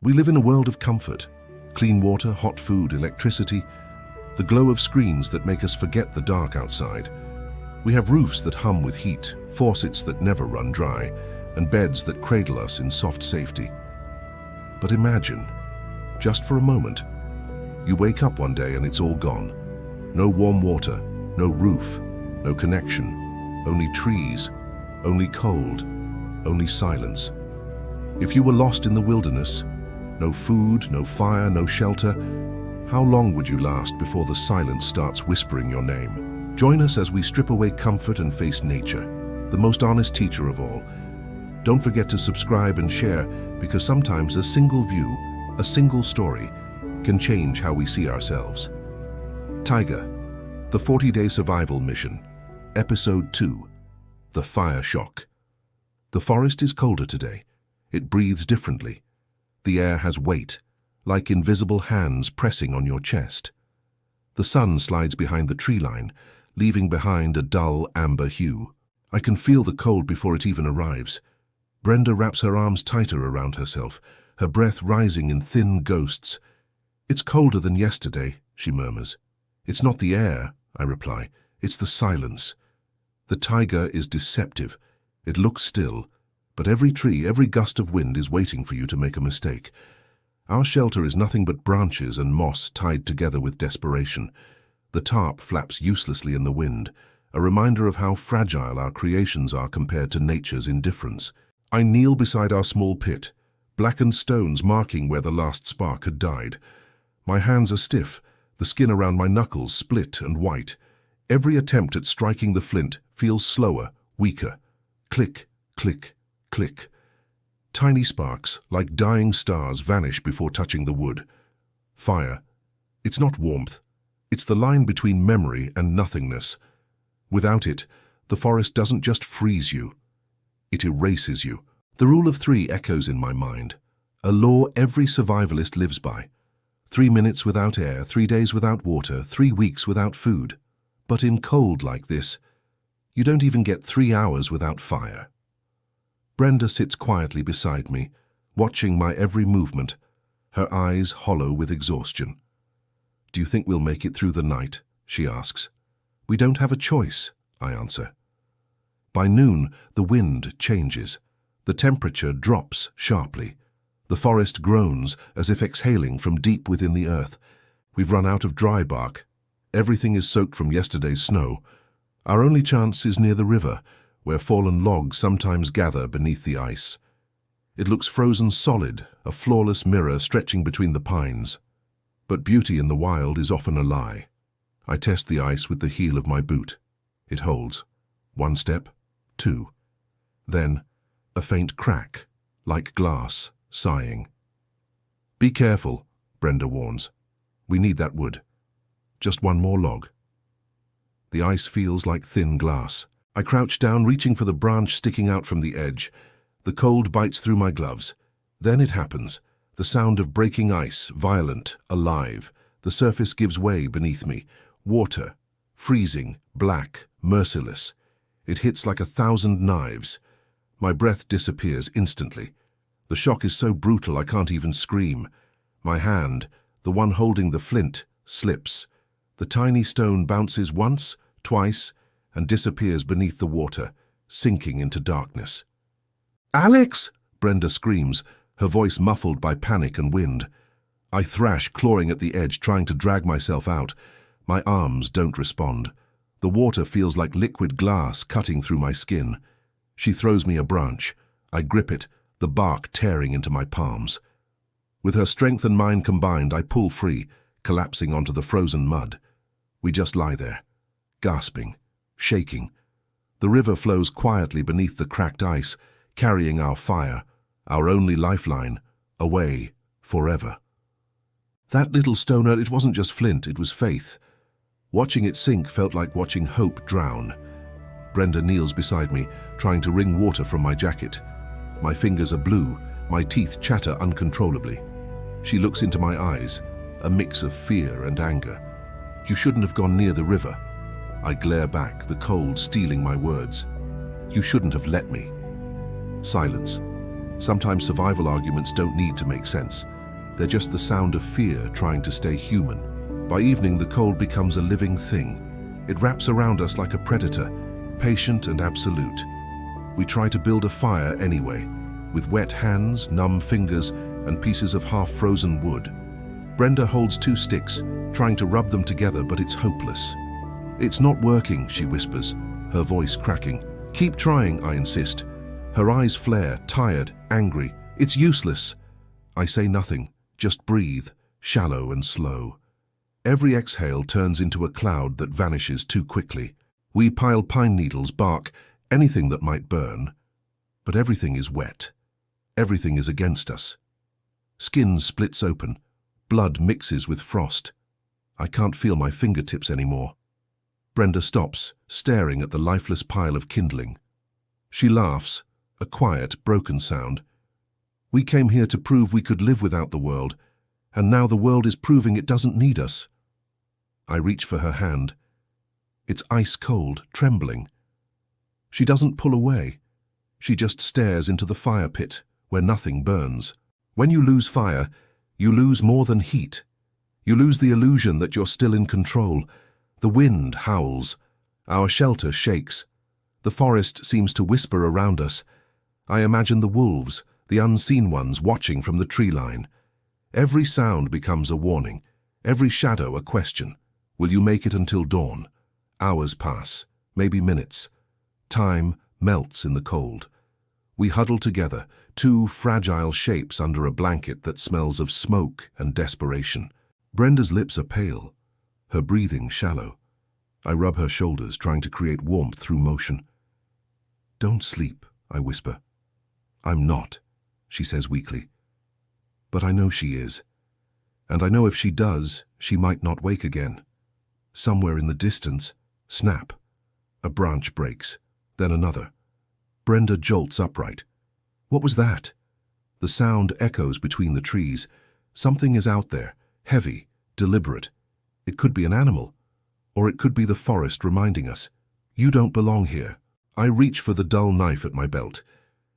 We live in a world of comfort. Clean water, hot food, electricity, the glow of screens that make us forget the dark outside. We have roofs that hum with heat, faucets that never run dry, and beds that cradle us in soft safety. But imagine, just for a moment, you wake up one day and it's all gone. No warm water, no roof, no connection, only trees, only cold, only silence. If you were lost in the wilderness, no food, no fire, no shelter, how long would you last before the silence starts whispering your name? Join us as we strip away comfort and face nature, the most honest teacher of all. Don't forget to subscribe and share, because sometimes a single view, a single story, can change how we see ourselves. Taiga, the 40-Day Survival Mission, Episode 2, The Fire Shock. The forest is colder today. It breathes differently. The air has weight, like invisible hands pressing on your chest. The sun slides behind the tree line, leaving behind a dull amber hue. I can feel the cold before it even arrives. Brenda wraps her arms tighter around herself, her breath rising in thin ghosts. "It's colder than yesterday," she murmurs. "It's not the air," I reply. "It's the silence." The taiga is deceptive. It looks still, but every tree, every gust of wind is waiting for you to make a mistake. Our shelter is nothing but branches and moss tied together with desperation. The tarp flaps uselessly in the wind, a reminder of how fragile our creations are compared to nature's indifference. I kneel beside our small pit, blackened stones marking where the last spark had died. My hands are stiff, the skin around my knuckles split and white. Every attempt at striking the flint feels slower, weaker. Click, click, click. Tiny sparks, like dying stars, vanish before touching the wood. Fire. It's not warmth. It's the line between memory and nothingness. Without it, the forest doesn't just freeze you. It erases you. The rule of 3 echoes in my mind, a law every survivalist lives by. 3 minutes without air, 3 days without water, 3 weeks without food. But in cold like this, you don't even get 3 hours without fire. Brenda sits quietly beside me, watching my every movement, her eyes hollow with exhaustion. "Do you think we'll make it through the night?" she asks. "We don't have a choice," I answer. By noon, the wind changes. The temperature drops sharply. The forest groans as if exhaling from deep within the earth. We've run out of dry bark. Everything is soaked from yesterday's snow. Our only chance is near the river, where fallen logs sometimes gather beneath the ice. It looks frozen solid, a flawless mirror stretching between the pines. But beauty in the wild is often a lie. I test the ice with the heel of my boot. It holds. 1 step, 2. Then, a faint crack, like glass, sighing. "Be careful," Brenda warns. "We need that wood. Just 1 more log." The ice feels like thin glass. I crouch down, reaching for the branch sticking out from the edge. The cold bites through my gloves. Then it happens. The sound of breaking ice, violent, alive. The surface gives way beneath me. Water, freezing, black, merciless. It hits like 1,000 knives. My breath disappears instantly. The shock is so brutal I can't even scream. My hand, the one holding the flint, slips. The tiny stone bounces once, twice, and disappears beneath the water, sinking into darkness. "Alex!" Brenda screams, her voice muffled by panic and wind. I thrash, clawing at the edge, trying to drag myself out. My arms don't respond. The water feels like liquid glass cutting through my skin. She throws me a branch. I grip it, the bark tearing into my palms. With her strength and mine combined, I pull free, collapsing onto the frozen mud. We just lie there, gasping, shaking. The river flows quietly beneath the cracked ice, carrying our fire, our only lifeline, away forever. That little stoner, it wasn't just flint, it was faith. Watching it sink felt like watching hope drown. Brenda kneels beside me, trying to wring water from my jacket. My fingers are blue, my teeth chatter uncontrollably. She looks into my eyes, a mix of fear and anger. "You shouldn't have gone near the river." I glare back, the cold stealing my words. "You shouldn't have let me." Silence. Sometimes survival arguments don't need to make sense. They're just the sound of fear trying to stay human. By evening, the cold becomes a living thing. It wraps around us like a predator, patient and absolute. We try to build a fire anyway, with wet hands, numb fingers, and pieces of half-frozen wood. Brenda holds 2 sticks, trying to rub them together, but it's hopeless. "It's not working," she whispers, her voice cracking. "Keep trying," I insist. Her eyes flare, tired, angry. "It's useless." I say nothing, just breathe, shallow and slow. Every exhale turns into a cloud that vanishes too quickly. We pile pine needles, bark, anything that might burn. But everything is wet. Everything is against us. Skin splits open. Blood mixes with frost. I can't feel my fingertips anymore. Brenda stops, staring at the lifeless pile of kindling. She laughs, a quiet, broken sound. "We came here to prove we could live without the world, and now the world is proving it doesn't need us." I reach for her hand. It's ice cold, trembling. She doesn't pull away. She just stares into the fire pit, where nothing burns. When you lose fire, you lose more than heat. You lose the illusion that you're still in control. The wind howls. Our shelter shakes. The forest seems to whisper around us. I imagine the wolves, the unseen ones, watching from the tree line. Every sound becomes a warning, every shadow a question. Will you make it until dawn? Hours pass, maybe minutes. Time melts in the cold. We huddle together, 2 fragile shapes under a blanket that smells of smoke and desperation. Brenda's lips are pale, her breathing shallow. I rub her shoulders, trying to create warmth through motion. "Don't sleep," I whisper. "I'm not," she says weakly. But I know she is. And I know if she does, she might not wake again. Somewhere in the distance, snap. A branch breaks, then another. Brenda jolts upright. What was that? The sound echoes between the trees. Something is out there, heavy, deliberate. It could be an animal, or it could be the forest reminding us, "You don't belong here." I reach for the dull knife at my belt.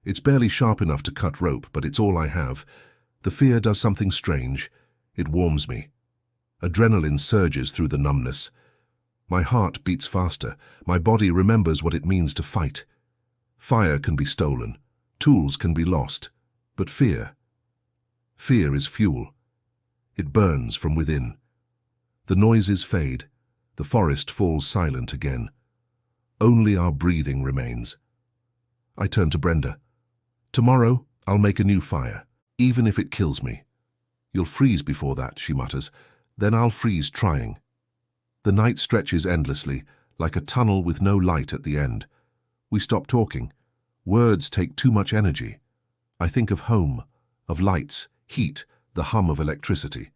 It's barely sharp enough to cut rope, but it's all I have. The fear does something strange. It warms me. Adrenaline surges through the numbness. My heart beats faster. My body remembers what it means to fight. Fire can be stolen. Tools can be lost. But fear is fuel. It burns from within. The noises fade. The forest falls silent again. Only our breathing remains. I turn to Brenda. "Tomorrow, I'll make a new fire, even if it kills me." "You'll freeze before that," she mutters. "Then I'll freeze trying." The night stretches endlessly, like a tunnel with no light at the end. We stop talking. Words take too much energy. I think of home, of lights, heat, the hum of electricity.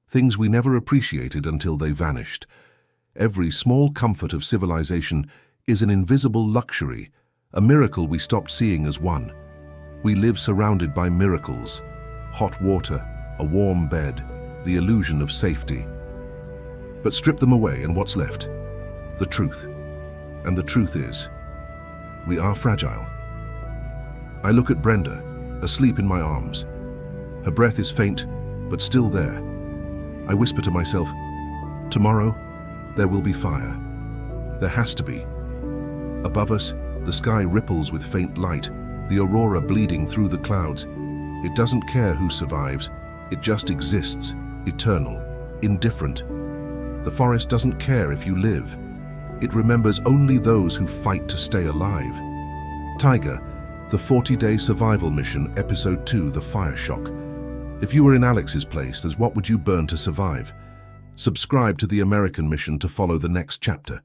Things we never appreciated until they vanished. Every small comfort of civilization is an invisible luxury, a miracle we stopped seeing as one. We live surrounded by miracles: hot water, a warm bed, the illusion of safety. But strip them away, and what's left? The truth. And the truth is, we are fragile. I look at Brenda, asleep in my arms. Her breath is faint, but still there. I whisper to myself, "Tomorrow, there will be fire. There has to be." Above us, the sky ripples with faint light, the aurora bleeding through the clouds. It doesn't care who survives. It just exists, eternal, indifferent. The forest doesn't care if you live. It remembers only those who fight to stay alive. Taiga, the 40-day survival mission, episode 2, The Fire Shock. If you were in Alex's place, what would you burn to survive? Subscribe to the American mission to follow the next chapter.